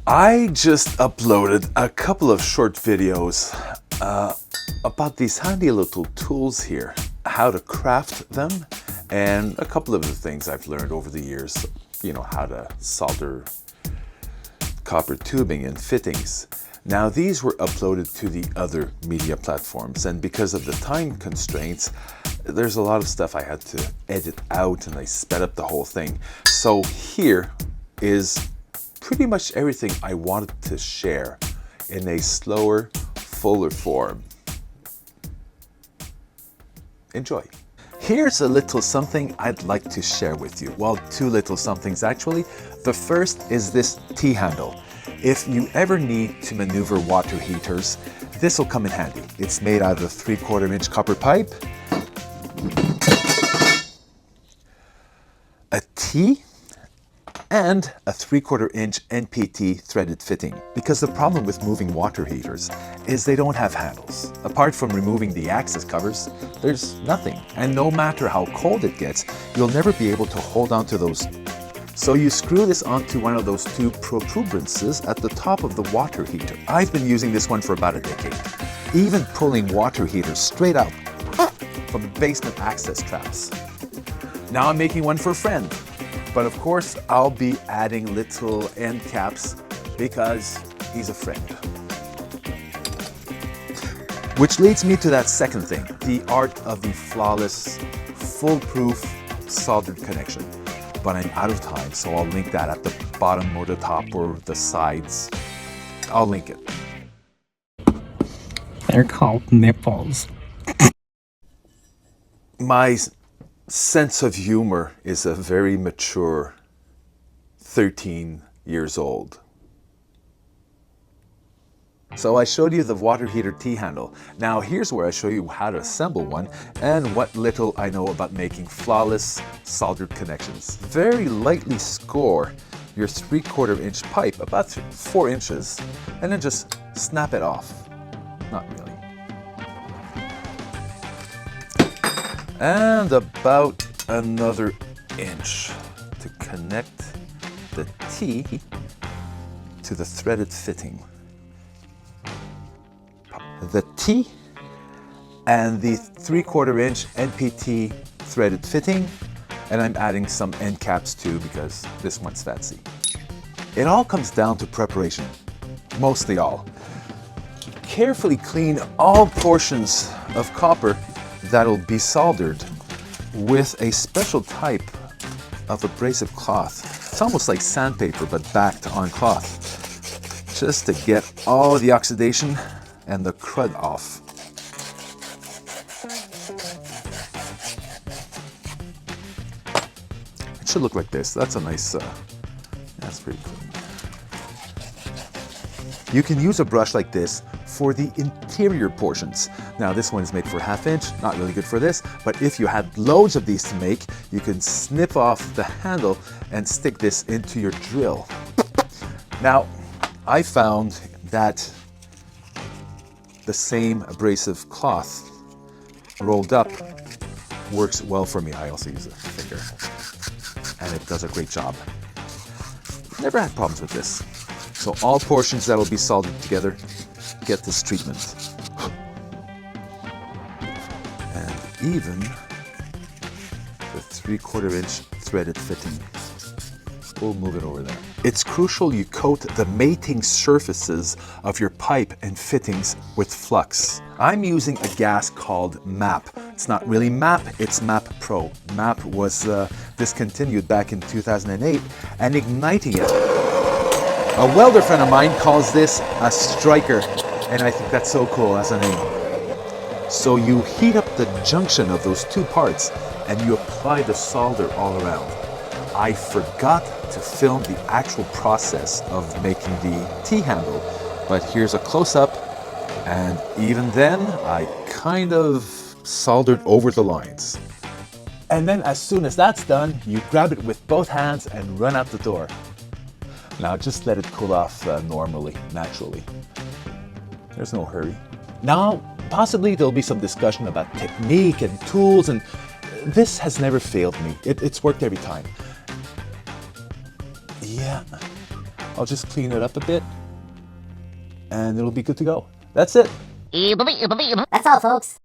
I just uploaded a couple of short videos about these handy little tools here, how to craft them, and a couple of the things I've learned over the years, you know, how to solder copper tubing and fittings. Now these were uploaded to the other media platforms, and because of the time constraints, there's a lot of stuff I had to edit out and I sped up the whole thing. So here is pretty much everything I wanted to share in a slower, fuller form. Enjoy. Here's a little something I'd like to share with you. Well, two little somethings actually. The first is this T-handle. If you ever need to maneuver water heaters, this will come in handy. It's made out of a 3/4 inch copper pipe, a T, and a 3/4 inch NPT threaded fitting. Because the problem with moving water heaters is they don't have handles. Apart from removing the access covers, there's nothing. And no matter how cold it gets, you'll never be able to hold on to those. So you screw this onto one of those two protuberances at the top of the water heater. I've been using this one for about a decade, even pulling water heaters straight out from the basement access traps. Now I'm making one for a friend. But of course, I'll be adding little end caps because he's a friend. Which leads me to that second thing, the art of the flawless, foolproof soldered connection. But I'm out of time, so I'll link that at the bottom or the top or the sides. I'll link it. They're called nipples. My sense of humor is a very mature 13 years old. So I showed you the water heater T-handle. Now here's where I show you how to assemble one and what little I know about making flawless soldered connections. Very lightly score your 3/4 inch pipe, about 4 inches, and then just snap it off. Not really. And about another inch to connect the T to the threaded fitting. The T and the 3/4 inch NPT threaded fitting, and I'm adding some end caps too because this one's fancy. It all comes down to preparation, mostly all. Carefully clean all portions of copper that'll be soldered with a special type of abrasive cloth. It's almost like sandpaper, but backed on cloth, just to get all the oxidation and the crud off. It should look like this. That's a nice, that's pretty clean. You can use a brush like this for the interior portions. Now this one is made for 1/2 inch, not really good for this, but if you had loads of these to make, you can snip off the handle and stick this into your drill. Now, I found that the same abrasive cloth rolled up works well for me. I also use a finger, and it does a great job. Never had problems with this. So all portions that'll be soldered together get this treatment. And even the 3/4 inch threaded fitting. We'll move it over there. It's crucial you coat the mating surfaces of your pipe and fittings with flux. I'm using a gas called MAP. It's not really MAP, it's MAP Pro. MAP was discontinued back in 2008, and igniting it. A welder friend of mine calls this a striker, and I think that's so cool as a name. So you heat up the junction of those two parts and you apply the solder all around. I forgot to film the actual process of making the T-handle, but here's a close-up, and even then I kind of soldered over the lines. And then as soon as that's done, you grab it with both hands and run out the door. Now just let it cool off normally, naturally. There's no hurry. Now, possibly there'll be some discussion about technique and tools, and this has never failed me. It's worked every time. Yeah, I'll just clean it up a bit and it'll be good to go. That's it. That's all, folks.